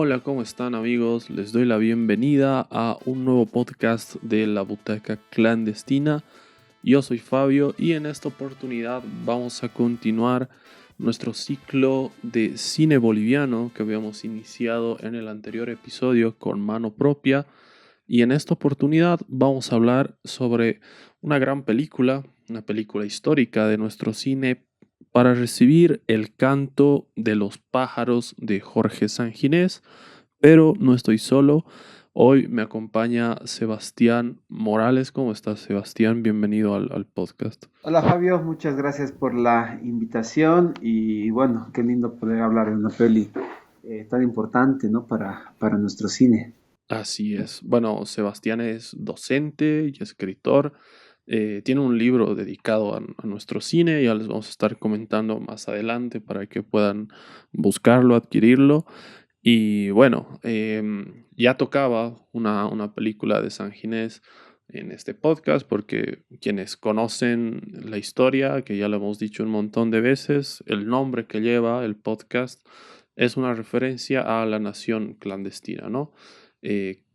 Hola, ¿cómo están amigos? Les doy la bienvenida a un nuevo podcast de La Butaca Clandestina. Yo soy Fabio y en esta oportunidad vamos a continuar nuestro ciclo de cine boliviano que habíamos iniciado en el anterior episodio con Mano Propia. Y en esta oportunidad vamos a hablar sobre una gran película, una película histórica de nuestro cine para recibir el canto de los pájaros de Jorge Sanginés, pero no estoy solo. Hoy me acompaña Sebastián Morales. ¿Cómo estás, Sebastián? Bienvenido al podcast. Hola Fabio, muchas gracias por la invitación y bueno, qué lindo poder hablar de una peli tan importante, ¿no? Para nuestro cine. Así es. Bueno, Sebastián es docente y escritor. Tiene un libro dedicado a nuestro cine, ya les vamos a estar comentando más adelante para que puedan buscarlo, adquirirlo. Y bueno, ya tocaba una película de San Ginés en este podcast porque quienes conocen la historia, que ya lo hemos dicho un montón de veces, el nombre que lleva el podcast es una referencia a La Nación Clandestina, ¿no?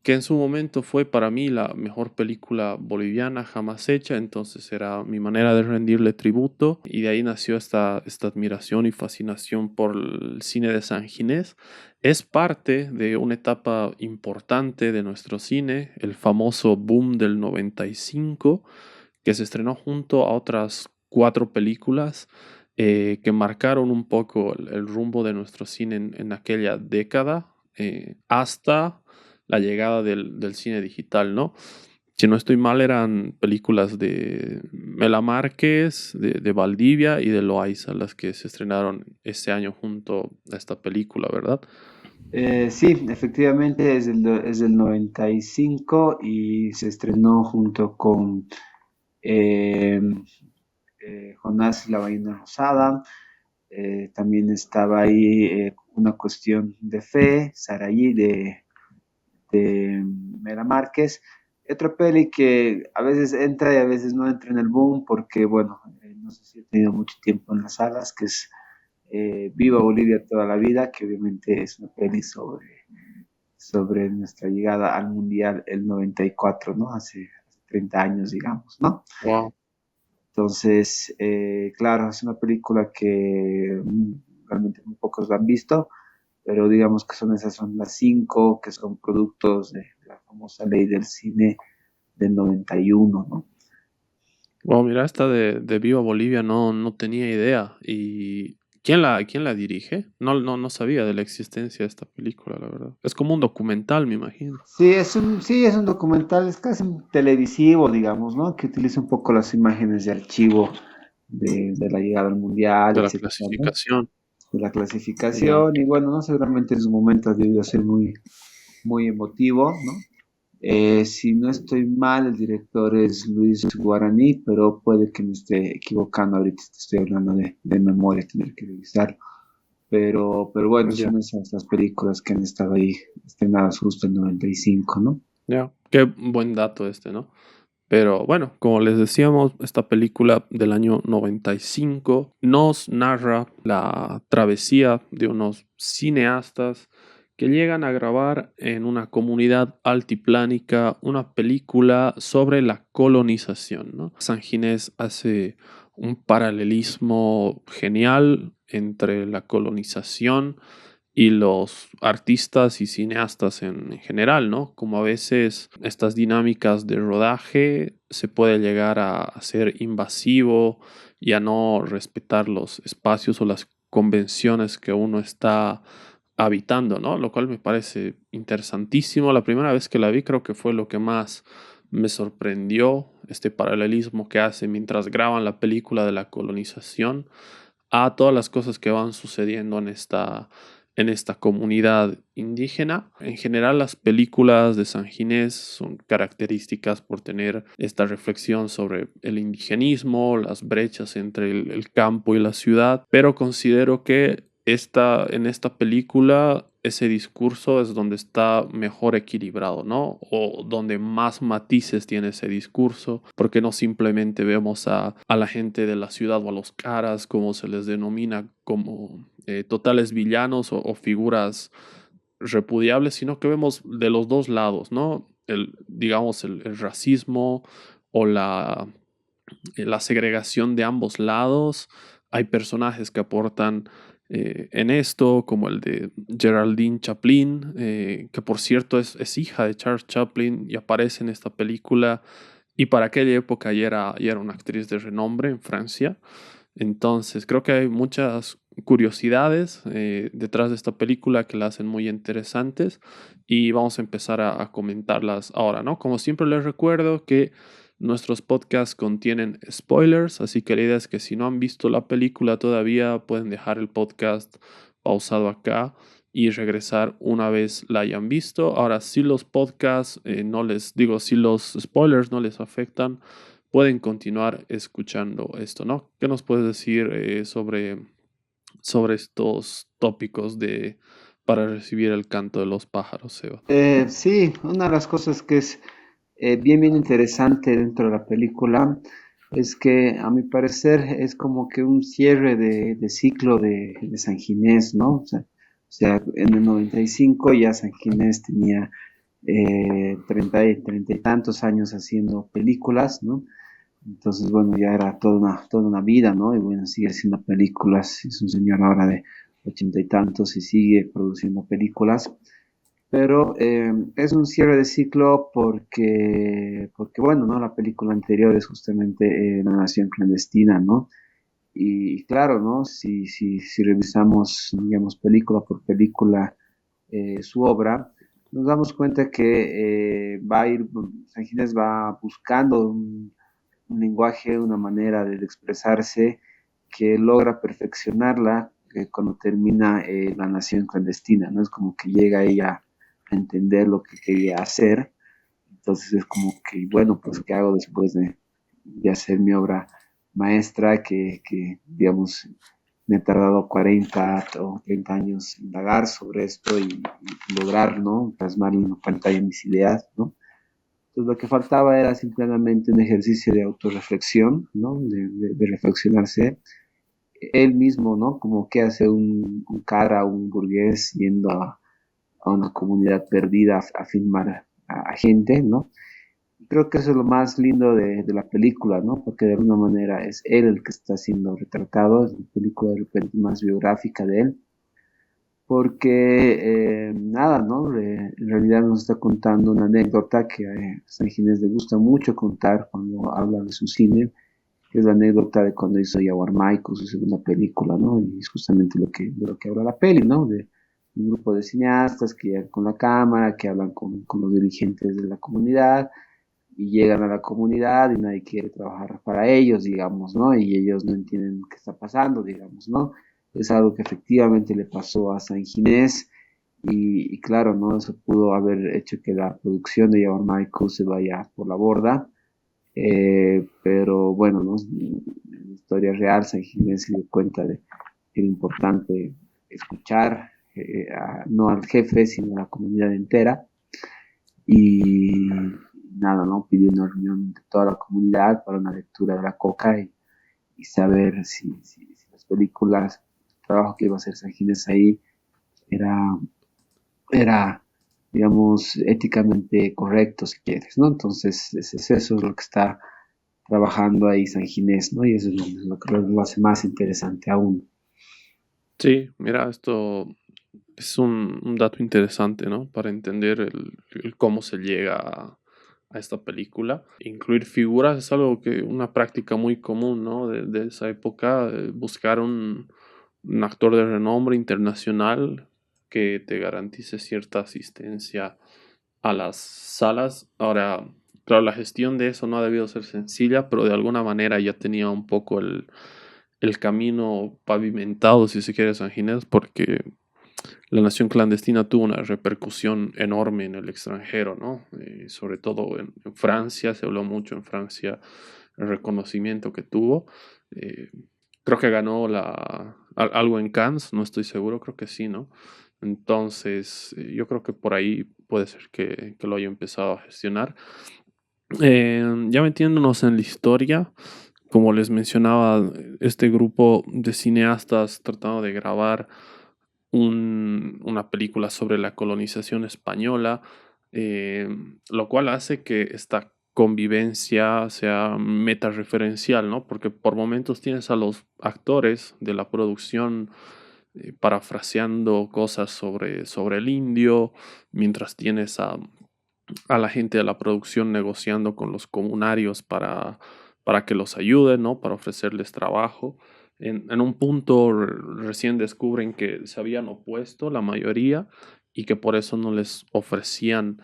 Que en su momento fue para mí la mejor película boliviana jamás hecha, entonces era mi manera de rendirle tributo y de ahí nació esta admiración y fascinación por el cine de San Ginés. Es parte de una etapa importante de nuestro cine, el famoso boom del 95, que se estrenó junto a otras cuatro películas que marcaron un poco el rumbo de nuestro cine en aquella década, hasta la llegada del cine digital, ¿no? Si no estoy mal, eran películas de Mela Márquez, de Valdivia y de Loaiza, las que se estrenaron ese año junto a esta película, ¿verdad? Sí, efectivamente es del 95 y se estrenó junto con eh, Jonás y la ballena rosada. También estaba ahí Una cuestión de fe, Saraí de Mera Márquez. Otra peli que a veces entra y a veces no entra en el boom porque, bueno, no sé si he tenido mucho tiempo en las salas, que es Viva Bolivia toda la vida, que obviamente es una peli sobre nuestra llegada al Mundial el 94, ¿no? Hace 30 años, digamos, ¿no? Wow. Entonces, claro, es una película que realmente muy pocos la han visto, pero digamos que son las cinco que son productos de la famosa ley del cine del 91, ¿no? Wow, mira, esta de Viva Bolivia no tenía idea. ¿Y quién la dirige? No sabía de la existencia de esta película, la verdad. Es como un documental, me imagino. Sí, es un documental, es casi un televisivo, digamos, ¿no? Que utiliza un poco las imágenes de archivo de la llegada al mundial, De la etcétera, ¿no? clasificación. De la Ya. clasificación, y bueno, no seguramente en su momento ha debido ser muy emotivo, ¿no? Si no estoy mal, el director es Luis Guaraní, pero puede que me esté equivocando ahorita, te estoy hablando de memoria, tener que revisarlo. Pero bueno, Ya. son esas las películas que han estado ahí estrenadas justo en 95, ¿no? Ya. Qué buen dato este, ¿no? Pero bueno, como les decíamos, esta película del año 95 nos narra la travesía de unos cineastas que llegan a grabar en una comunidad altiplánica una película sobre la colonización, ¿no? San Ginés hace un paralelismo genial entre la colonización y los artistas y cineastas en general, ¿no? Como a veces estas dinámicas de rodaje se puede llegar a ser invasivo y a no respetar los espacios o las convenciones que uno está habitando, ¿no? Lo cual me parece interesantísimo. La primera vez que la vi creo que fue lo que más me sorprendió, este paralelismo que hace mientras graban la película de la colonización a todas las cosas que van sucediendo en esta comunidad indígena. En general, las películas de San Ginés son características por tener esta reflexión sobre el indigenismo, las brechas entre el campo y la ciudad, pero considero que en esta película ese discurso es donde está mejor equilibrado, ¿no? O donde más matices tiene ese discurso, porque no simplemente vemos a la gente de la ciudad o a los caras, como se les denomina, como totales villanos o figuras repudiable, sino que vemos de los dos lados, ¿no? Digamos, el racismo o la segregación de ambos lados. Hay personajes que aportan en esto, como el de Geraldine Chaplin, que por cierto es hija de Charles Chaplin y aparece en esta película. Y para aquella época ya era una actriz de renombre en Francia. Entonces, creo que hay muchas curiosidades detrás de esta película que la hacen muy interesantes y vamos a empezar a comentarlas ahora, ¿no? Como siempre les recuerdo que nuestros podcasts contienen spoilers, así que la idea es que si no han visto la película todavía pueden dejar el podcast pausado acá y regresar una vez la hayan visto. Ahora, si los podcasts no les digo, si los spoilers no les afectan, pueden continuar escuchando esto, ¿no? ¿Qué nos puedes decir sobre estos tópicos para recibir el canto de los pájaros, Seba? Sí, una de las cosas que es bien interesante dentro de la película es que a mi parecer es como que un cierre de ciclo de San Ginés, ¿no? En el 95 ya San Ginés tenía 30 y tantos años haciendo películas, ¿no? Entonces, bueno, ya era toda una vida, ¿no? Y bueno, sigue haciendo películas, es un señor ahora de 80 y tantos y sigue produciendo películas. Pero es un cierre de ciclo porque bueno, ¿no? La película anterior es justamente La Nación Clandestina, ¿no? Y claro, ¿no? Si revisamos, digamos, película por película su obra, nos damos cuenta que San Ginés va buscando un lenguaje, una manera de expresarse que logra perfeccionarla cuando termina La Nación Clandestina, ¿no? Es como que llega ella a entender lo que quería hacer, entonces es como que, bueno, pues, ¿qué hago después de hacer mi obra maestra digamos, me ha tardado 40 o 30 años indagar sobre esto y lograr, ¿no? Plasmar en una pantalla mis ideas, ¿no? Entonces lo que faltaba era simplemente un ejercicio de autorreflexión, ¿no? De reflexionarse él mismo, ¿no? Como que hace un cara, un burgués yendo a una comunidad perdida a filmar a gente, ¿no? Creo que eso es lo más lindo de la película, ¿no? Porque de alguna manera es él el que está siendo retratado, es una película de repente más biográfica de él, porque nada, ¿no? En realidad nos está contando una anécdota que a San Ginés le gusta mucho contar cuando habla de su cine, que es la anécdota de cuando hizo Yaguar Michael, su segunda película, ¿no? Y es justamente de lo que habla la peli, ¿no? De un grupo de cineastas que llegan con la cámara, que hablan con los dirigentes de la comunidad, y llegan a la comunidad y nadie quiere trabajar para ellos, digamos, ¿no? Y ellos no entienden qué está pasando, digamos, ¿no? Es algo que efectivamente le pasó a San Ginés y claro, ¿no? Eso pudo haber hecho que la producción de Yaguar Michael se vaya por la borda, pero bueno, ¿no? En la historia real, San Ginés se dio cuenta de que era importante escuchar no al jefe, sino a la comunidad entera y nada, ¿no? Pidió una reunión de toda la comunidad para una lectura de la coca y saber si las películas, el trabajo que iba a hacer San Ginés ahí era, era, digamos, éticamente correcto, si quieres, ¿no? Entonces, eso es lo que está trabajando ahí San Ginés, ¿no? Y eso es lo que lo hace más interesante aún. Sí, mira, esto es un dato interesante, ¿no? Para entender el cómo se llega a esta película. Incluir figuras es algo una práctica muy común, ¿no? De esa época, buscar un actor de renombre internacional que te garantice cierta asistencia a las salas. Ahora, claro, la gestión de eso no ha debido ser sencilla, pero de alguna manera ya tenía un poco el camino pavimentado, si se quiere, San Ginés, porque la Nación Clandestina tuvo una repercusión enorme en el extranjero, ¿no? Sobre todo en Francia, se habló mucho en Francia el reconocimiento que tuvo. Eh, Creo que ganó algo en Cannes, no estoy seguro, creo que sí, ¿no? Entonces, yo creo que por ahí puede ser que lo haya empezado a gestionar. Ya metiéndonos en la historia, como les mencionaba, este grupo de cineastas tratando de grabar una película sobre la colonización española, eh, lo cual hace que esta convivencia sea metareferencial, ¿no? Porque por momentos tienes a los actores de la producción parafraseando cosas sobre el indio, mientras tienes a la gente de la producción negociando con los comunarios para que los ayuden, ¿no? Para ofrecerles trabajo. En un punto recién descubren que se habían opuesto la mayoría y que por eso no les ofrecían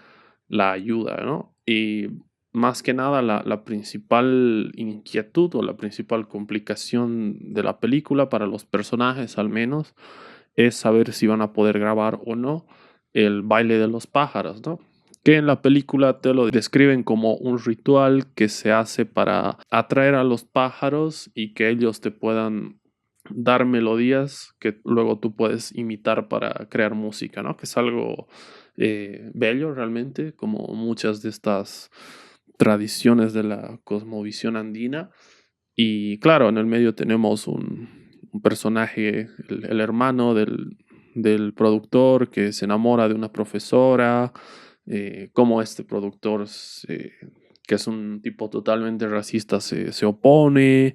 la ayuda, ¿no? Y más que nada la principal inquietud o la principal complicación de la película para los personajes al menos es saber si van a poder grabar o no el baile de los pájaros, ¿no? Que en la película te lo describen como un ritual que se hace para atraer a los pájaros y que ellos te puedan dar melodías que luego tú puedes imitar para crear música, ¿no? Que es algo bello realmente, como muchas de estas tradiciones de la cosmovisión andina. Y claro, en el medio tenemos un personaje, el hermano del productor que se enamora de una profesora, cómo este productor, que es un tipo totalmente racista, se opone,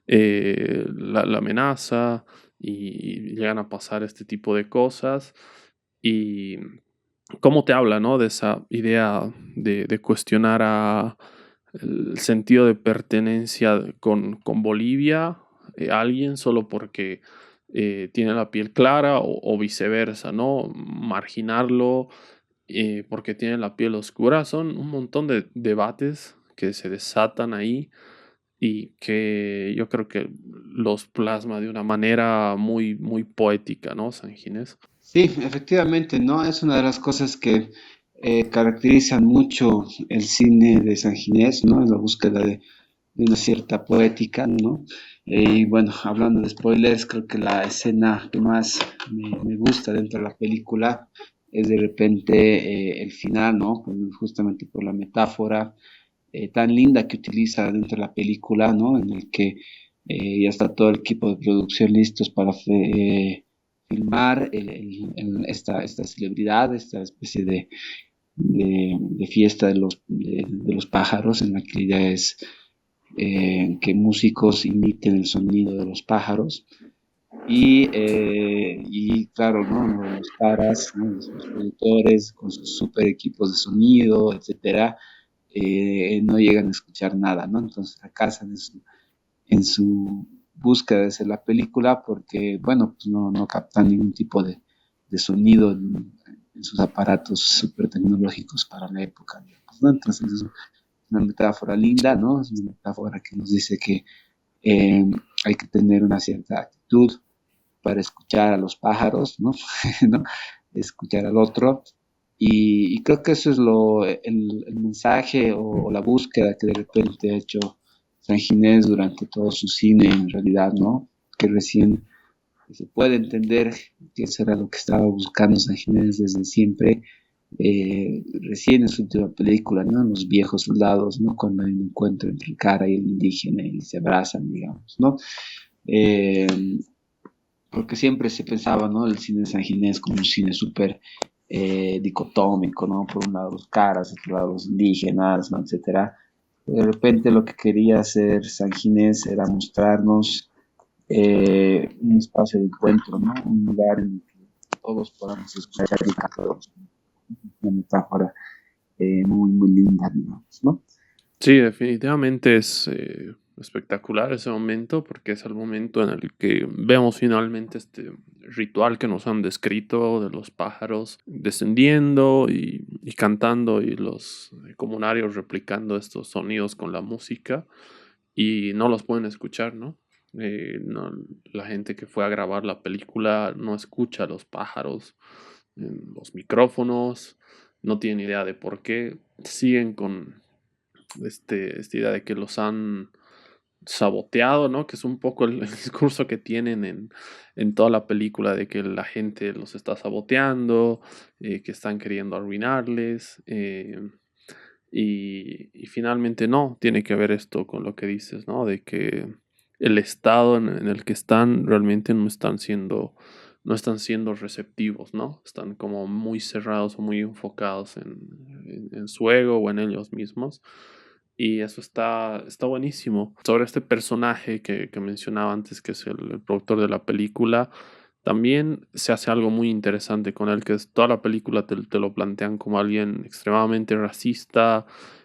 la amenaza y llegan a pasar este tipo de cosas. Y cómo te habla, ¿no? De esa idea de cuestionar el sentido de pertenencia con Bolivia, alguien solo porque tiene la piel clara o viceversa, ¿no? Marginarlo porque tiene la piel oscura. Son un montón de debates que se desatan ahí y que yo creo que los plasma de una manera muy, muy poética, ¿no, San Ginés? Sí, efectivamente, ¿no? Es una de las cosas que caracterizan mucho el cine de San Ginés, ¿no? Es la búsqueda de una cierta poética, ¿no? Y bueno, hablando de spoilers, creo que la escena que más me gusta dentro de la película es de repente el final, ¿no? Justamente por la metáfora tan linda que utiliza dentro de la película, ¿no? En el que ya está todo el equipo de producción listos para filmar esta celebridad, esta especie de fiesta de los pájaros, en la que la idea es que músicos imiten el sonido de los pájaros. Y claro, ¿no? Los caras, ¿no? Los productores con sus super equipos de sonido, etcétera, no llegan a escuchar nada, ¿no? Entonces fracasan en su búsqueda de hacer la película porque, bueno, pues no captan ningún tipo de sonido en sus aparatos súper tecnológicos para la época, digamos, ¿no? Entonces es una metáfora linda, ¿no? Es una metáfora que nos dice que eh, hay que tener una cierta actitud para escuchar a los pájaros, ¿no? ¿No? Escuchar al otro. Y creo que eso es el mensaje o la búsqueda que de repente ha hecho San Ginés durante todo su cine, en realidad, ¿no? Que recién se puede entender que eso era lo que estaba buscando San Ginés desde siempre. Recién en su última película, ¿no? Los viejos soldados, ¿no? Cuando hay un encuentro entre el cara y el indígena y se abrazan, digamos, ¿no? Eh, Porque siempre se pensaba, ¿no? El cine sanginés como un cine súper dicotómico, ¿no? Por un lado los caras, por otro lado los indígenas, ¿no? Etcétera. De repente lo que quería hacer Sanginés era mostrarnos un espacio de encuentro, ¿no? Un lugar en el que todos podamos escuchar y todos. Una metáfora muy, muy linda, digamos, ¿no? Sí, definitivamente es espectacular ese momento porque es el momento en el que vemos finalmente este ritual que nos han descrito de los pájaros descendiendo y cantando y los comunarios replicando estos sonidos con la música y no los pueden escuchar, ¿no? La gente que fue a grabar la película no escucha a los pájaros en los micrófonos, no tienen idea de por qué, siguen con esta idea de que los han saboteado, ¿no? Que es un poco el discurso que tienen en toda la película de que la gente los está saboteando, que están queriendo arruinarles. Y finalmente no, tiene que ver esto con lo que dices, ¿no? De que el estado en el que están realmente no están siendo receptivos, ¿no? Están como muy cerrados o muy enfocados en su ego o en ellos mismos. Y eso está buenísimo. Sobre este personaje que mencionaba antes, que es el productor de la película, también se hace algo muy interesante con él, que es toda la película te lo plantean como alguien extremadamente racista,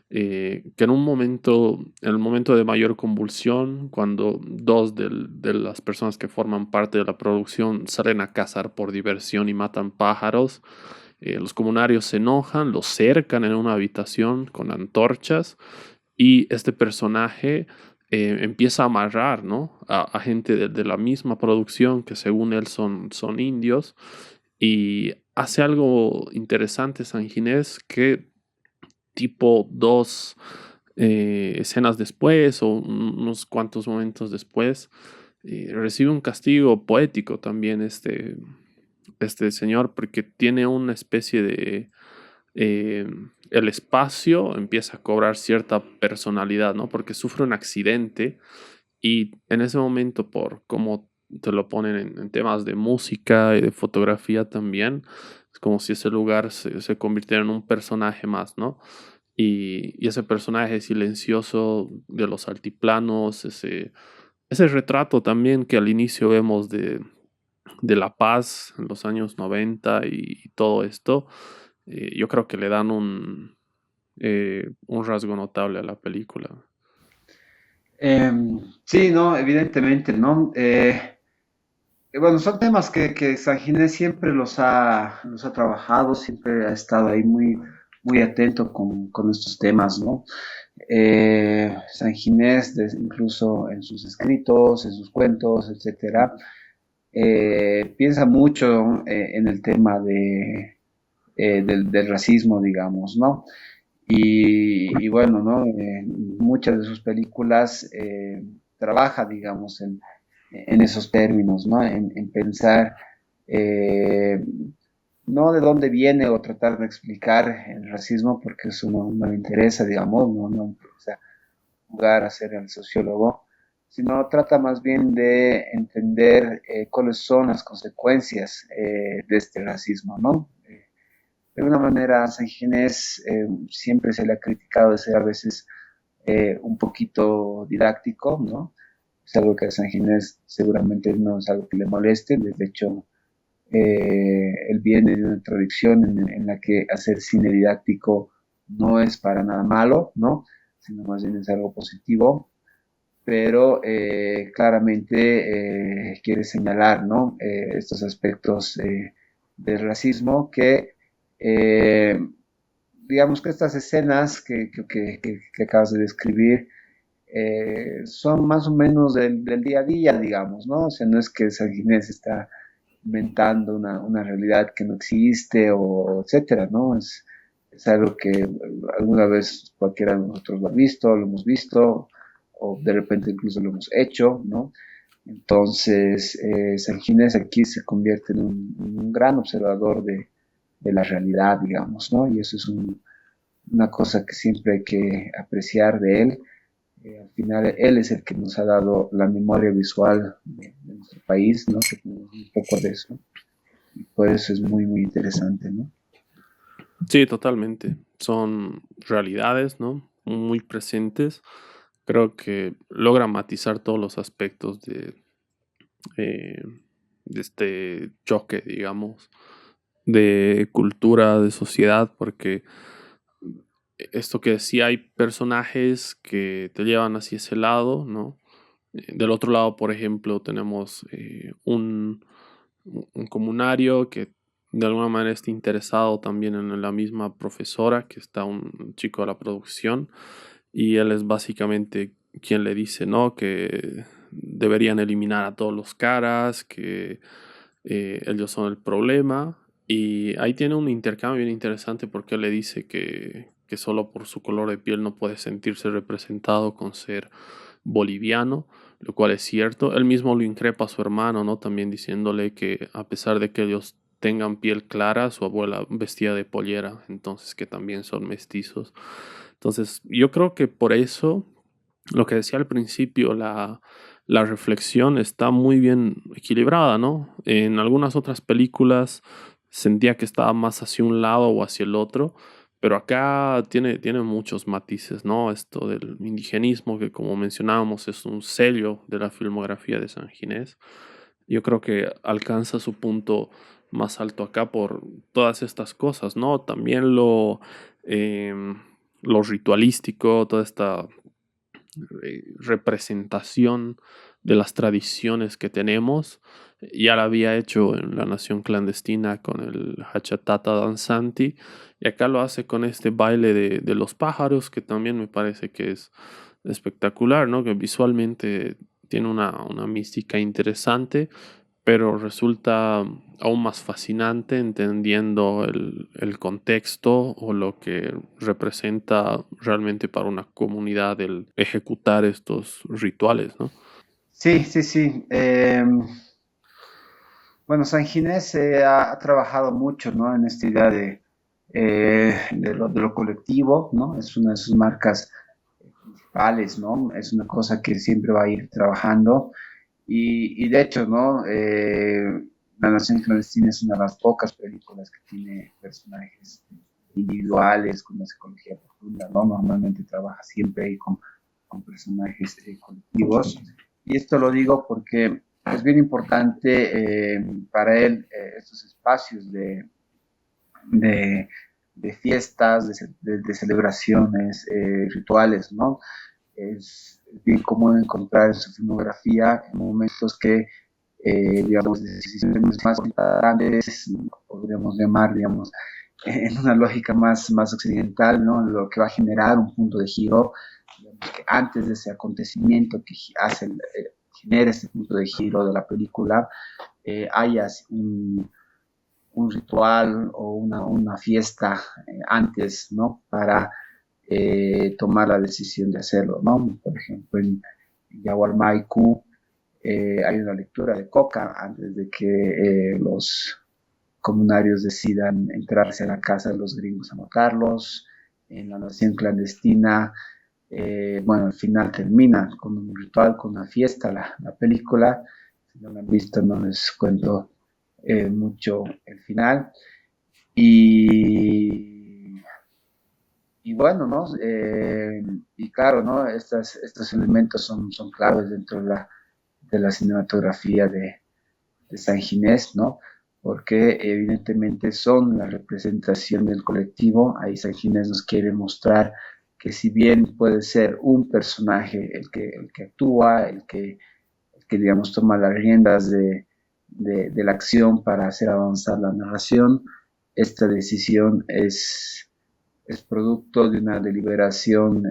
que en el momento de mayor convulsión, cuando dos de las personas que forman parte de la producción salen a cazar por diversión y matan pájaros, los comunarios se enojan, los cercan en una habitación con antorchas y este personaje empieza a amarrar, ¿no? A gente de la misma producción que según él son indios y hace algo interesante San Ginés que tipo dos escenas después o unos cuantos momentos después recibe un castigo poético también este señor porque tiene una especie de eh, el espacio empieza a cobrar cierta personalidad, ¿no? Porque sufre un accidente y en ese momento, por cómo te lo ponen en temas de música y de fotografía también, es como si ese lugar se convirtiera en un personaje más, ¿no? Y ese personaje silencioso de los altiplanos, ese retrato también que al inicio vemos de La Paz en los años 90 y todo esto, yo creo que le dan un rasgo notable a la película. Sí, no, evidentemente, ¿no? Bueno, son temas que San Ginés siempre los ha trabajado, siempre ha estado ahí muy atento con estos temas, ¿no? San Ginés, incluso en sus escritos, en sus cuentos, etcétera, piensa mucho en el tema del racismo, digamos, ¿no? Y bueno, ¿no? Muchas de sus películas trabaja, digamos, en esos términos, ¿no? En pensar eh, no de dónde viene o tratar de explicar el racismo, porque eso no me interesa, digamos, no me interesa jugar a ser el sociólogo, sino trata más bien de entender cuáles son las consecuencias de este racismo, ¿no? De alguna manera, San Ginés siempre se le ha criticado de ser a veces un poquito didáctico, ¿no? Es algo que a San Ginés seguramente no es algo que le moleste, de hecho, él viene de una tradición en la que hacer cine didáctico no es para nada malo, ¿no? Sino más bien es algo positivo, pero claramente quiere señalar, ¿no? Estos aspectos del racismo que eh, digamos que estas escenas que acabas de describir son más o menos del día a día, digamos, ¿no? O sea, no es que San Ginés está inventando una realidad que no existe o etcétera, ¿no? Es algo que alguna vez cualquiera de nosotros lo ha visto, lo hemos visto, o de repente incluso lo hemos hecho, ¿no? Entonces, San Ginés aquí se convierte en un gran observador de la realidad, digamos, ¿no? Y eso es una cosa que siempre hay que apreciar de él. Al final, él es el que nos ha dado la memoria visual de nuestro país, ¿no? Que tenemos un poco de eso. Y por eso es muy interesante, ¿no? Sí, totalmente. Son realidades, ¿no? Muy presentes. Creo que logra matizar todos los aspectos eh, de este choque, digamos, de cultura, de sociedad, porque esto que sí hay personajes que te llevan hacia ese lado, ¿no? Del otro lado, por ejemplo, tenemos un comunario que de alguna manera está interesado también en la misma profesora, que está un chico de la producción, y él es básicamente quien le dice, ¿no? Que deberían eliminar a todos los caras, que ellos son el problema. Y ahí tiene un intercambio bien interesante porque él le dice que solo por su color de piel no puede sentirse representado con ser boliviano, lo cual es cierto. Él mismo lo increpa a su hermano, ¿no? También diciéndole que a pesar de que ellos tengan piel clara, su abuela vestía de pollera, entonces que también son mestizos. Entonces, yo creo que por eso, lo que decía al principio, la reflexión está muy bien equilibrada, ¿no? En algunas otras películas sentía que estaba más hacia un lado o hacia el otro, pero acá tiene muchos matices, ¿no? Esto del indigenismo, que como mencionábamos es un sello de la filmografía de San Ginés. Yo creo que alcanza su punto más alto acá por todas estas cosas, ¿no? También em, lo ritualístico, toda esta representación de las tradiciones que tenemos. Ya la había hecho en La Nación Clandestina con el Hachatata Danzanti, y acá lo hace con este baile de los pájaros, que también me parece que es espectacular, ¿no? Que visualmente tiene una mística interesante, pero resulta aún más fascinante entendiendo el contexto o lo que representa realmente para una comunidad el ejecutar estos rituales, ¿no? Sí, sí, sí. Bueno, San Ginés ha trabajado mucho, ¿no? En esta idea de lo colectivo, ¿no? Es una de sus marcas principales, ¿no? Es una cosa que siempre va a ir trabajando. Y de hecho, ¿no? La Nación Clandestina es una de las pocas películas que tiene personajes individuales con una psicología profunda, ¿no? Normalmente trabaja siempre ahí con personajes colectivos. Y esto lo digo porque es bien importante para él estos espacios de, de fiestas, de celebraciones, rituales, ¿no? Es bien común encontrar en su filmografía en momentos que, digamos, decisiones más importantes, podríamos llamar, digamos, en una lógica más occidental, ¿no? Lo que va a generar un punto de giro, digamos, que antes de ese acontecimiento que genera ese punto de giro de la película, haya un ritual o una fiesta antes, ¿no? Para tomar la decisión de hacerlo, ¿no? Por ejemplo, en Yaguarmaicu hay una lectura de coca antes de que los comunarios decidan entrarse a la casa de los gringos a matarlos. En la nación clandestina, bueno, al final termina con un ritual, con una fiesta, la película. Si no la han visto, no les cuento mucho el final. Y, y bueno, ¿no? Y claro, ¿no? Estos elementos son claves dentro de la cinematografía de San Ginés, ¿no? Porque evidentemente son la representación del colectivo. Ahí San Ginés nos quiere mostrar que si bien puede ser un personaje el que actúa, el que digamos toma las riendas de la acción para hacer avanzar la narración, esta decisión es producto de una deliberación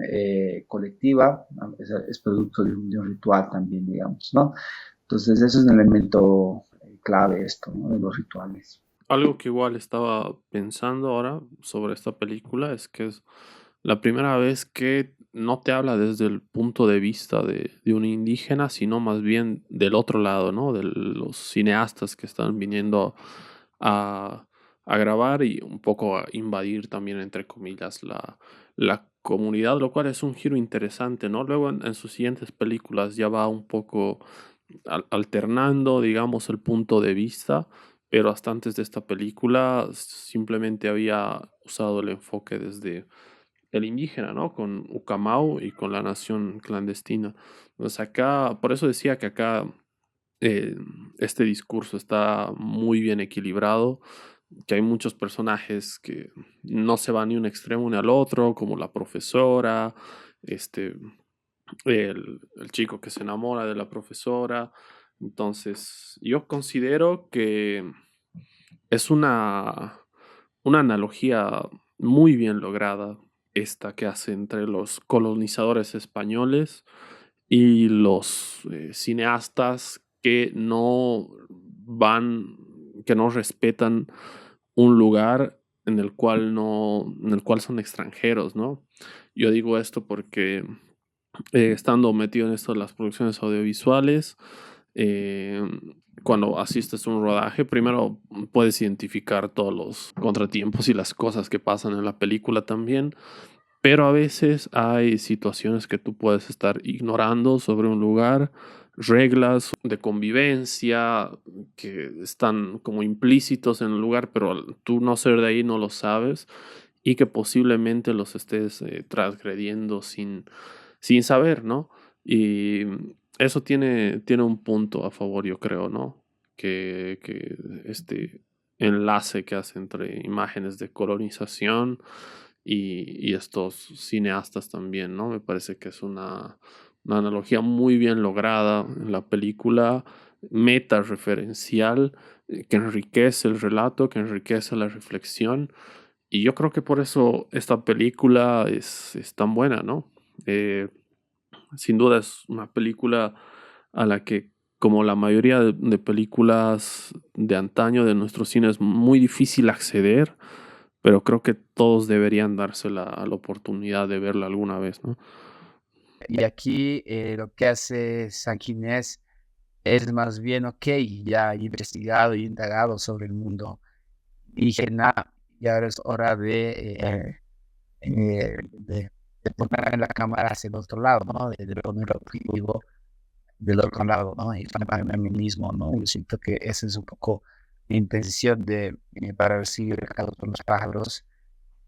colectiva, ¿no? Es producto de un ritual también, digamos, ¿no? Entonces, eso es un elemento clave esto, ¿no? De los rituales. Algo que igual estaba pensando ahora sobre esta película es que es la primera vez que no te habla desde el punto de vista de un indígena, sino más bien del otro lado, ¿no? De los cineastas que están viniendo a, a grabar y un poco a invadir también, entre comillas, la comunidad, lo cual es un giro interesante, ¿no? Luego en sus siguientes películas ya va un poco alternando, digamos, el punto de vista, pero hasta antes de esta película simplemente había usado el enfoque desde el indígena, ¿no? Con Ucamau y con la nación clandestina. Entonces acá, por eso decía que acá eh, este discurso está muy bien equilibrado, que hay muchos personajes que no se van ni un extremo ni al otro, como la profesora, este, el chico que se enamora de la profesora. Entonces, yo considero que es una analogía muy bien lograda esta que hace entre los colonizadores españoles y los cineastas que no van, que no respetan un lugar en el cual son extranjeros, ¿no? Yo digo esto porque estando metido en esto de las producciones audiovisuales, eh, cuando asistes a un rodaje, primero puedes identificar todos los contratiempos y las cosas que pasan en la película también, pero a veces hay situaciones que tú puedes estar ignorando sobre un lugar reglas de convivencia que están como implícitos en el lugar, pero tú no ser de ahí no lo sabes y que posiblemente los estés transgrediendo sin saber, ¿no? Y eso tiene un punto a favor, yo creo, ¿no? Que este enlace que hace entre imágenes de colonización y estos cineastas también, ¿no? Me parece que es una analogía muy bien lograda en la película, meta referencial, que enriquece el relato, que enriquece la reflexión. Y yo creo que por eso esta película es tan buena, ¿no? Eh, Sin duda es una película a la que, como la mayoría de películas de antaño de nuestro cine, es muy difícil acceder, pero creo que todos deberían darse la oportunidad de verla alguna vez, ¿no? Y aquí lo que hace Sanguinés es más bien, ok, ya he investigado y indagado sobre el mundo indígena y ahora es hora de poner la cámara hacia el otro lado, ¿no? De poner el objetivo del otro lado, ¿no? Y para a mí mismo, ¿no? Yo siento que esa es un poco la intención de para recibir recados por los pájaros,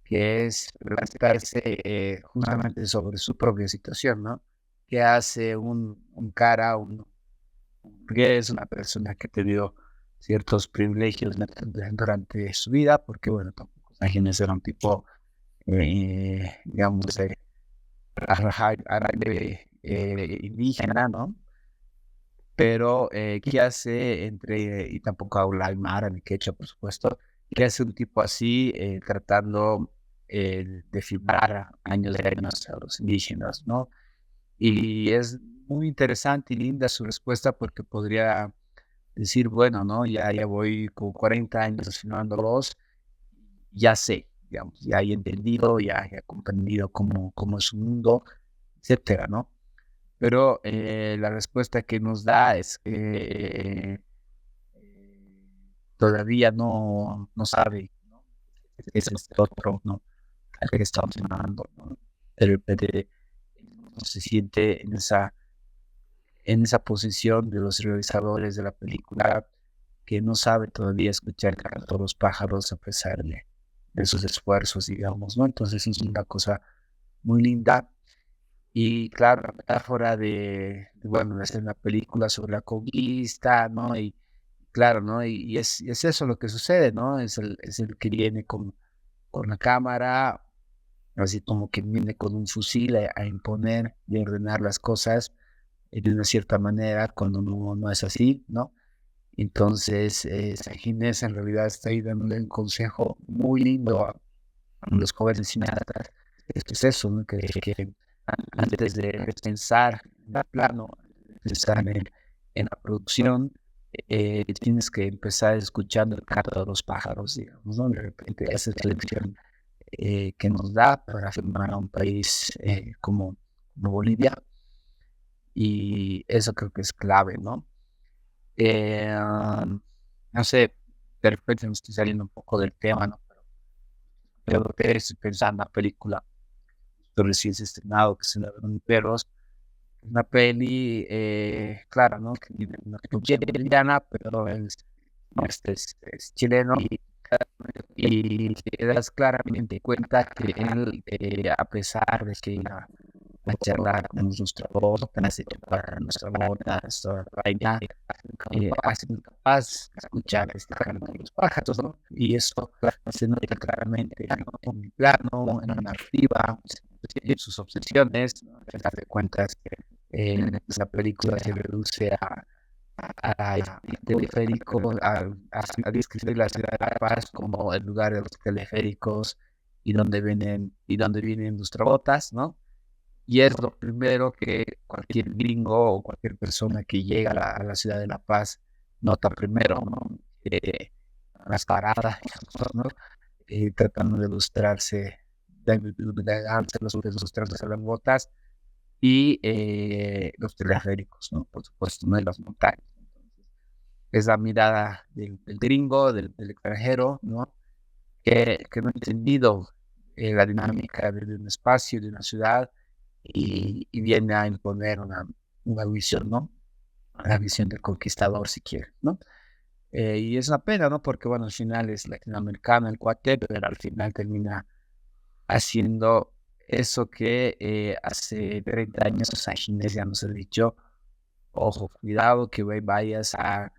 que es plantearse justamente sobre su propia situación, ¿no? Que hace un cara, porque es una persona que ha tenido ciertos privilegios durante su vida, porque bueno, tampoco Sánchez era un tipo, digamos, de árabe indígena, ¿no? Pero ¿qué hace y tampoco habla aymara ni quechua, por supuesto, qué hace un tipo así tratando de filmar años de años a los indígenas, ¿no? Y es muy interesante y linda su respuesta porque podría decir, bueno, ¿no? Ya voy con 40 años filmándolos, ya sé, digamos, ya he entendido, ya he comprendido cómo es su mundo, etcétera, ¿no? Pero la respuesta que nos da es que todavía no sabe, ¿no? Es este otro, ¿no? Al que estamos llamando, ¿no? De repente no se siente en esa posición de los realizadores de la película que no sabe todavía escuchar cantar los pájaros a pesar de sus esfuerzos, digamos, ¿no? Entonces es una cosa muy linda. Y claro, la metáfora bueno, de hacer una película sobre la conquista, ¿no? Y claro, ¿no? Y es eso lo que sucede, ¿no? Es el que viene con la cámara, así como que viene con un fusil a imponer y a ordenar las cosas de una cierta manera cuando no es así, ¿no? Entonces, San Ginés en realidad está ahí dándole un consejo muy lindo a los jóvenes cineastas. Es eso, ¿no? Que antes de pensar en el plano, pensar en la producción, tienes que empezar escuchando el canto de los pájaros, digamos, ¿no? De repente esa es la lección que nos da para filmar a un país como Bolivia, y eso creo que es clave, ¿no? No sé, de repente me estoy saliendo un poco del tema, ¿no? Pero estoy pensando en una película recién estrenado que se llama Perros, una peli, claro, ¿no? Que no es boliviana, pero es chileno y te das claramente cuenta que él, a pesar de que la charla con nuestra voz, apenas se para nuestra voz, nuestra vaina, hace incapaz de escuchar este canto de los pájaros, ¿no? Y eso se nota claramente, ¿no? En el plano, en la narrativa, en sus obsesiones, ¿no? A final de cuentas, la película se reduce a teleférico, a describir la ciudad de La Paz como el lugar de los teleféricos y donde vienen los trabotas, ¿no? Y es lo primero que cualquier gringo o cualquier persona que llega a la ciudad de La Paz nota primero, ¿no? Las paradas, ¿no? Tratando de ilustrarse, de darse los ilustrarse a las botas y los teleféricos, ¿no? Por supuesto, ¿no? Y las montañas. Entonces, es la mirada del gringo, del extranjero, ¿no? Que no ha entendido la dinámica de un espacio, de una ciudad, y viene a imponer una visión, ¿no? la visión del conquistador, si quiere, ¿no? Y es una pena, ¿no? Porque, bueno, al final es latinoamericano el cuate, pero al final termina haciendo eso que hace 30 años a Ginés ya nos ha dicho, ojo, cuidado que vayas a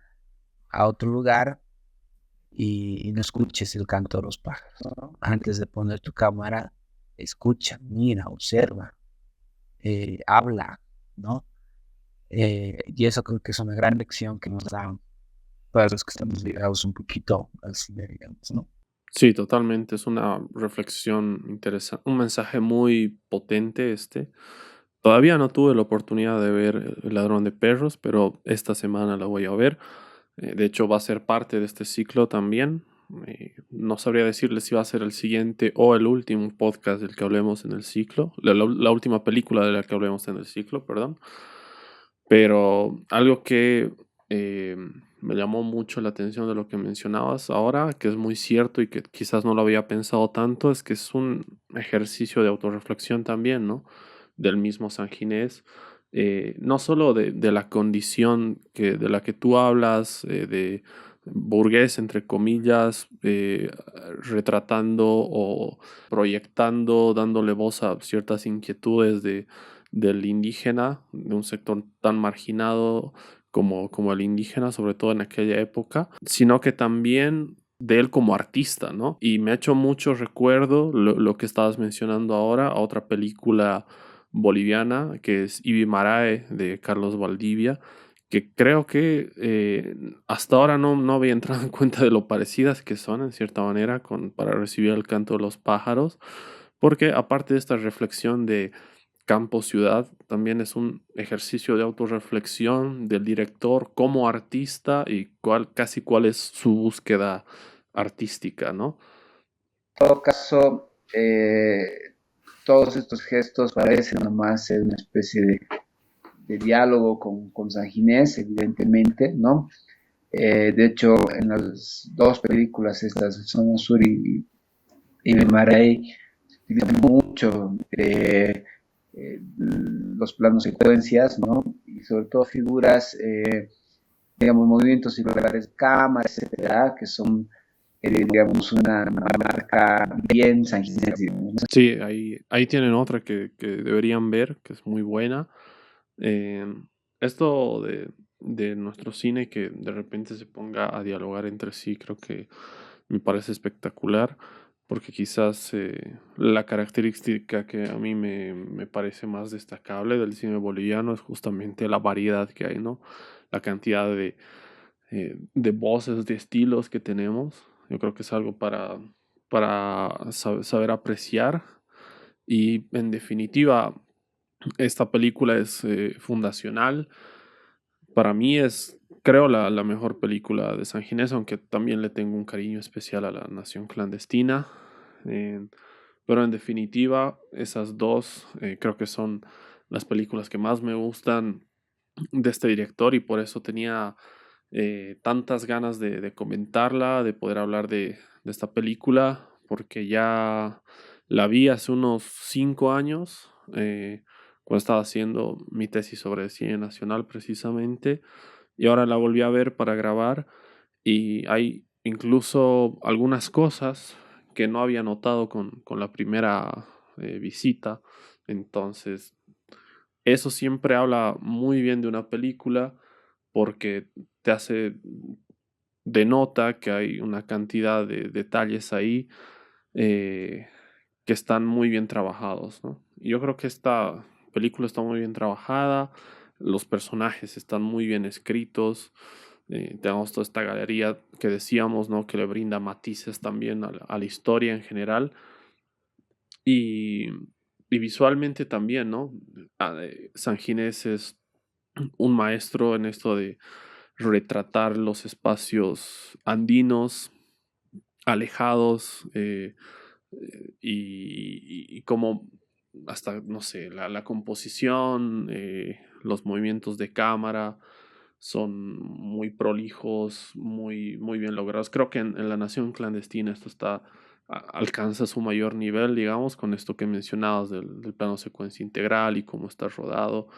otro lugar y no escuches el canto de los pájaros, ¿no? Antes de poner tu cámara, escucha, mira, observa, habla, ¿no? Y eso creo que es una gran lección que nos dan todos los que estamos ligados un poquito al cine, digamos, ¿no? Sí, totalmente. Es una reflexión interesante, un mensaje muy potente este. Todavía no tuve la oportunidad de ver El ladrón de perros, pero esta semana la voy a ver. De hecho, va a ser parte de este ciclo también. No sabría decirles si va a ser el siguiente o el último podcast del que hablemos en el ciclo, la última película de la que hablemos en el ciclo, perdón. Pero algo que eh, me llamó mucho la atención de lo que mencionabas ahora, que es muy cierto y que quizás no lo había pensado tanto, es que es un ejercicio de autorreflexión también, ¿no? Del mismo San Ginés. No solo de la condición de la que tú hablas, de burgués, entre comillas, retratando o proyectando, dándole voz a ciertas inquietudes del indígena, de un sector tan marginado como el indígena, sobre todo en aquella época, sino que también de él como artista, ¿no? Y me ha hecho mucho recuerdo lo que estabas mencionando ahora, a otra película boliviana que es Ibi Marae de Carlos Valdivia, que creo que hasta ahora no había entrado en cuenta de lo parecidas que son en cierta manera para recibir el canto de los pájaros, porque aparte de esta reflexión de campo-ciudad, también es un ejercicio de autorreflexión del director como artista y casi cuál es su búsqueda artística, ¿no? En todo caso, todos estos gestos parecen nomás ser una especie de diálogo con San Ginés, evidentemente, ¿no? De hecho, en las dos películas, estas, Zona Sur y Marey, tiene mucho los planos secuencias, ¿no? Y sobre todo figuras, digamos, movimientos irregulares de cámara, etcétera, que son, digamos, una marca bien sanguínea, digamos, ¿no? Sí, ahí tienen otra que deberían ver, que es muy buena. Eh, Esto de nuestro cine que de repente se ponga a dialogar entre sí, creo que me parece espectacular, porque quizás la característica que a mí me parece más destacable del cine boliviano es justamente la variedad que hay, ¿no? La cantidad de voces, de estilos que tenemos. Yo creo que es algo para saber apreciar. Y en definitiva, esta película es fundacional. Para mí es, creo, la mejor película de San Ginés, aunque también le tengo un cariño especial a La Nación Clandestina. Eh, pero en definitiva, esas dos creo que son las películas que más me gustan de este director y por eso tenía tantas ganas de comentarla, de poder hablar de esta película, porque ya la vi hace unos 5 años, cuando estaba haciendo mi tesis sobre cine nacional precisamente, y ahora la volví a ver para grabar y hay incluso algunas cosas que no había notado con la primera visita, entonces eso siempre habla muy bien de una película porque te hace denota que hay una cantidad de detalles ahí eh, que están muy bien trabajados, ¿no? Y yo creo que esta película está muy bien trabajada, los personajes están muy bien escritos, tenemos toda esta galería que decíamos, ¿no? Que le brinda matices también a la historia en general y, y visualmente también, ¿no? San Ginés es un maestro en esto de retratar los espacios andinos, alejados, y cómo hasta, no sé, la composición, los movimientos de cámara son muy prolijos, muy bien logrados. Creo que en La Nación Clandestina esto alcanza su mayor nivel, digamos, con esto que mencionabas del plano secuencia integral y cómo está rodado.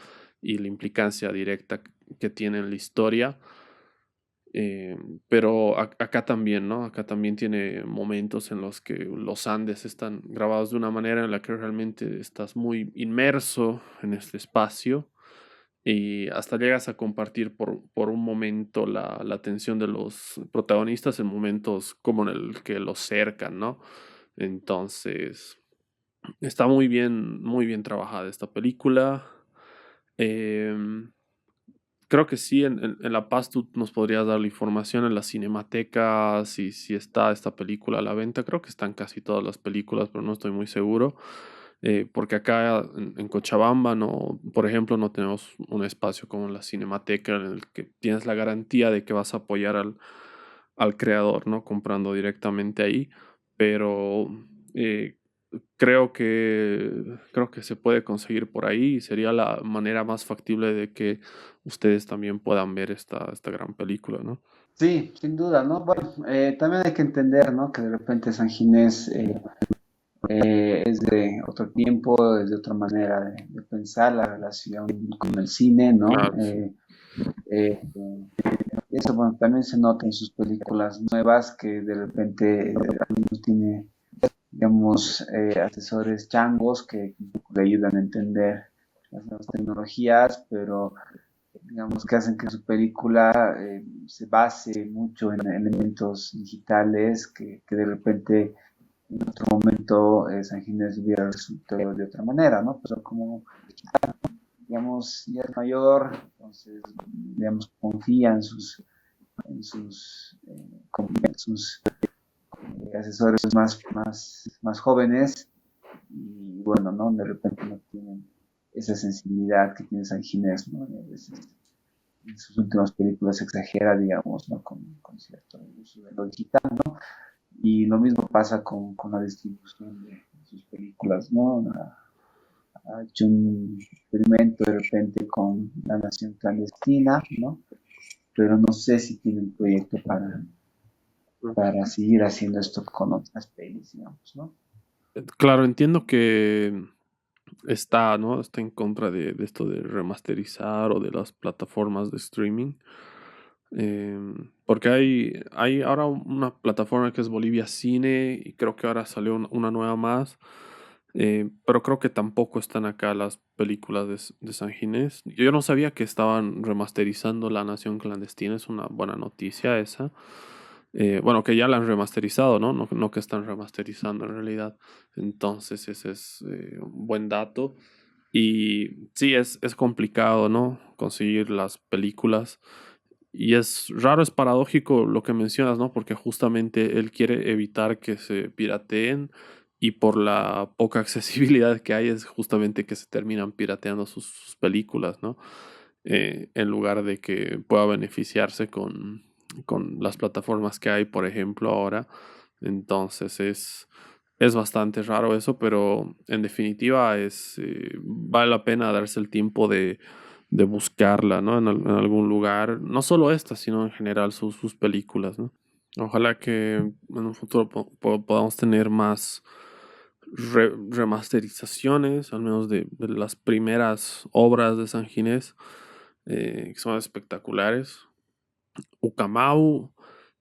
y la implicancia directa que tiene en la historia. Pero acá también, ¿no? Acá también tiene momentos en los que los Andes están grabados de una manera en la que realmente estás muy inmerso en este espacio y hasta llegas a compartir por un momento la atención de los protagonistas en momentos como en el que los cercan, ¿no? Entonces, está muy bien trabajada esta película. Em, Creo que sí, en La Paz tú nos podrías dar la información en la Cinemateca, si está esta película a la venta. Creo que están casi todas las películas, pero no estoy muy seguro. Porque acá en Cochabamba, no, por ejemplo, no tenemos un espacio como en la Cinemateca en el que tienes la garantía de que vas a apoyar al creador, ¿no? Comprando directamente ahí. Pero eh, creo que se puede conseguir por ahí y sería la manera más factible de que ustedes también puedan ver esta gran película, ¿no? Sí, sin duda, ¿no? Bueno, también hay que entender, ¿no? Que de repente San Ginés es de otro tiempo, es de otra manera de pensar la relación con el cine, ¿no? Claro, sí. Eh, Eso, bueno, también se nota en sus películas nuevas que de repente algunos tiene, digamos, asesores changos que un poco le ayudan a entender las nuevas tecnologías, pero digamos que hacen que su película se base mucho en elementos digitales que de repente en otro momento San Ginés hubiera resultado de otra manera, ¿no? Pero como, digamos, ya es mayor, entonces, digamos, confía en sus asesores más jóvenes y bueno, ¿no? De repente no tienen esa sensibilidad que tiene San Ginés, ¿no? A veces en sus últimas películas exagera, digamos, ¿no? Con cierto uso de lo digital, ¿no? Y lo mismo pasa con la distribución de sus películas, ¿no? Ha hecho un experimento de repente con La Nación Clandestina, ¿no? Pero no sé si tiene un proyecto para seguir haciendo esto con otras pelis, digamos, ¿no? Claro, entiendo que está, ¿no? Está en contra de esto de remasterizar o de las plataformas de streaming. Porque hay ahora una plataforma que es Bolivia Cine y creo que ahora salió una nueva más. Pero creo que tampoco están acá las películas de San Ginés. Yo no sabía que estaban remasterizando La Nación Clandestina, es una buena noticia esa. Bueno, que ya la han remasterizado, ¿no? No que están remasterizando en realidad. Entonces ese es un buen dato. Y sí, es complicado, ¿no? Conseguir las películas. Y es raro, es paradójico lo que mencionas, ¿no? Porque justamente él quiere evitar que se pirateen y por la poca accesibilidad que hay es justamente que se terminan pirateando sus películas, ¿no? En lugar de que pueda beneficiarse con las plataformas que hay, por ejemplo, ahora. Entonces es bastante raro eso, pero en definitiva vale la pena darse el tiempo de buscarla, ¿no? En algún lugar. No solo esta, sino en general sus películas, ¿no? Ojalá que en un futuro podamos tener más remasterizaciones, al menos de las primeras obras de San Ginés, que son espectaculares. Ucamau,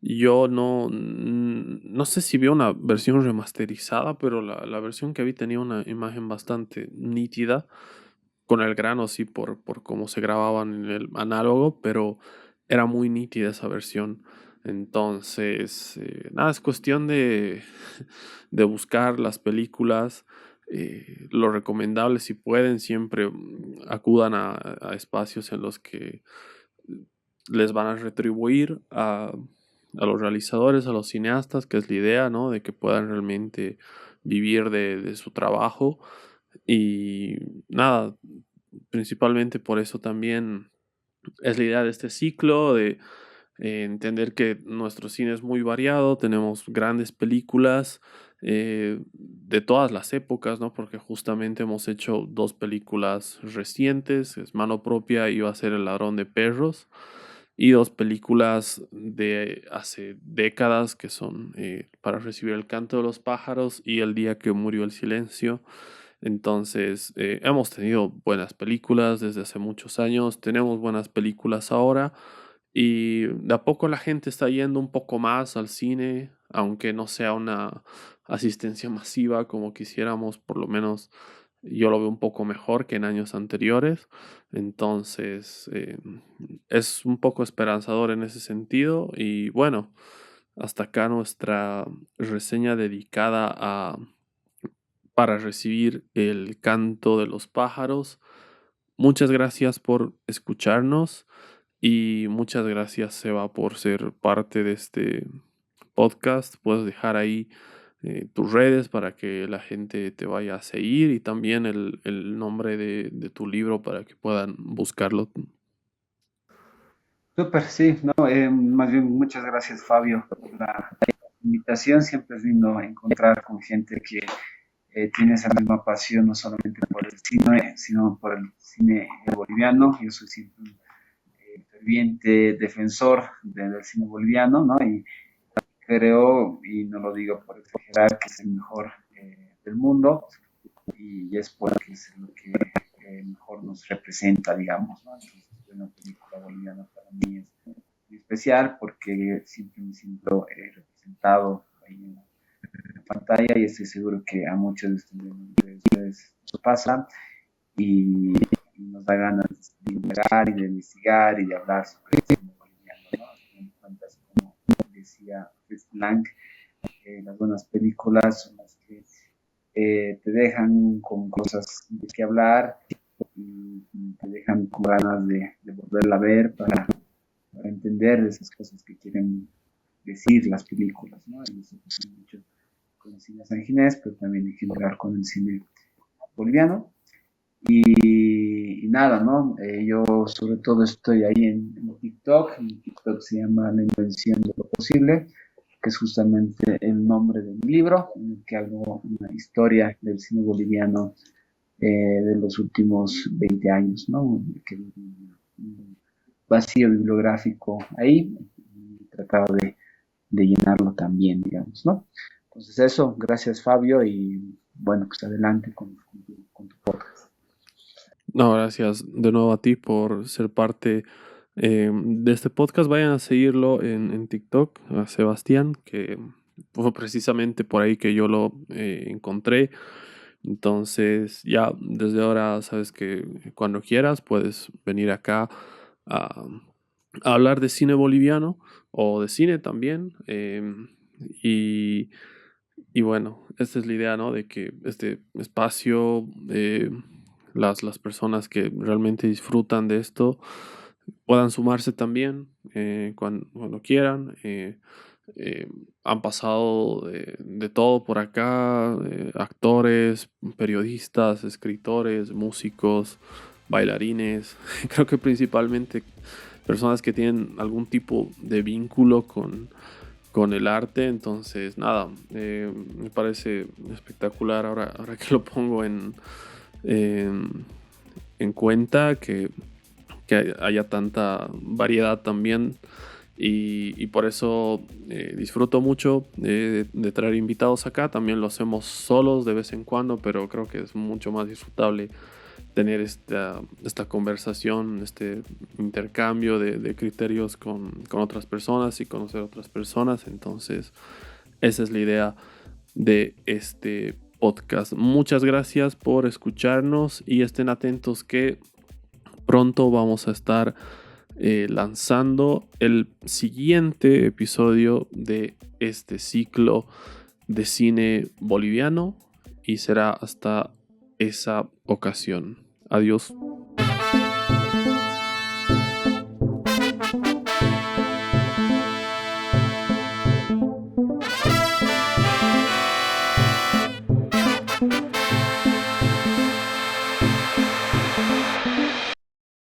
yo no sé si vi una versión remasterizada, pero la versión que vi tenía una imagen bastante nítida, con el grano sí por cómo se grababan en el análogo, pero era muy nítida esa versión. Entonces, nada, es cuestión de buscar las películas. Lo recomendable, si pueden, siempre acudan a espacios en los que les van a retribuir a los realizadores, a los cineastas, que es la idea, ¿no? De que puedan realmente vivir de su trabajo. Y nada, principalmente por eso también es la idea de este ciclo, de entender que nuestro cine es muy variado, tenemos grandes películas de todas las épocas, ¿no? Porque justamente hemos hecho dos películas recientes, es Mano Propia y va a ser El Ladrón de Perros, y dos películas de hace décadas que son Para recibir el canto de los pájaros y El día que murió el silencio. Entonces, hemos tenido buenas películas desde hace muchos años, tenemos buenas películas ahora y de a poco la gente está yendo un poco más al cine, aunque no sea una asistencia masiva como quisiéramos, por lo menos yo lo veo un poco mejor que en años anteriores. Entonces, es un poco esperanzador en ese sentido y bueno, hasta acá nuestra reseña dedicada a para recibir el canto de los pájaros. Muchas gracias por escucharnos y muchas gracias, Seba, por ser parte de este podcast. Puedes dejar ahí tus redes para que la gente te vaya a seguir y también el nombre de tu libro para que puedan buscarlo. Súper, sí, no, más bien muchas gracias Fabio por la invitación. Siempre es lindo encontrar con gente que tiene esa misma pasión, no solamente por el cine, sino por el cine boliviano. Yo soy siempre un ferviente defensor del cine boliviano, ¿no? Y creo, y no lo digo por exagerar, que es el mejor del mundo y es porque es lo que mejor nos representa, digamos, ¿no? Entonces, una película boliviana para mí es muy especial porque siempre me siento representado ahí en la pantalla y estoy seguro que a muchos de ustedes nos pasa y nos da ganas de indagar y de investigar y de hablar sobre el cine boliviano, ¿no? A fin de cuentas, como decía Fritz Lang, las buenas películas son las que te dejan con cosas de qué hablar y te dejan con ganas de volverla a ver para entender esas cosas que quieren decir las películas, ¿no? Y eso pasa mucho con el cine sanginés, pero también en general con el cine boliviano. Y nada, ¿no? Yo sobre todo estoy ahí en TikTok. Mi TikTok se llama La Invención de lo Posible, que es justamente el nombre de mi libro, en el que hago una historia del cine boliviano de los últimos 20 años, ¿no? Que un vacío bibliográfico ahí y trataba de llenarlo también, digamos, ¿no? Entonces eso, gracias Fabio y bueno, pues adelante con tu podcast. No, gracias de nuevo a ti por ser parte de este podcast. Vayan a seguirlo en TikTok, a Sebastián, que fue precisamente por ahí que yo lo encontré. Entonces, ya desde ahora sabes que cuando quieras puedes venir acá a hablar de cine boliviano o de cine también. Y, y bueno, esta es la idea, ¿no? De que este espacio, las personas que realmente disfrutan de esto puedan sumarse también cuando quieran. Han pasado de todo por acá, actores, periodistas, escritores, músicos, bailarines, creo que principalmente personas que tienen algún tipo de vínculo con el arte. Entonces, nada, me parece espectacular ahora que lo pongo en, en cuenta que haya tanta variedad también. Y por eso disfruto mucho de traer invitados acá. También lo hacemos solos de vez en cuando, pero creo que es mucho más disfrutable tener esta conversación, este intercambio de criterios con otras personas y conocer otras personas. Entonces, esa es la idea de este podcast. Muchas gracias por escucharnos y estén atentos que pronto vamos a estar lanzando el siguiente episodio de este ciclo de cine boliviano y será hasta esa ocasión. Adiós.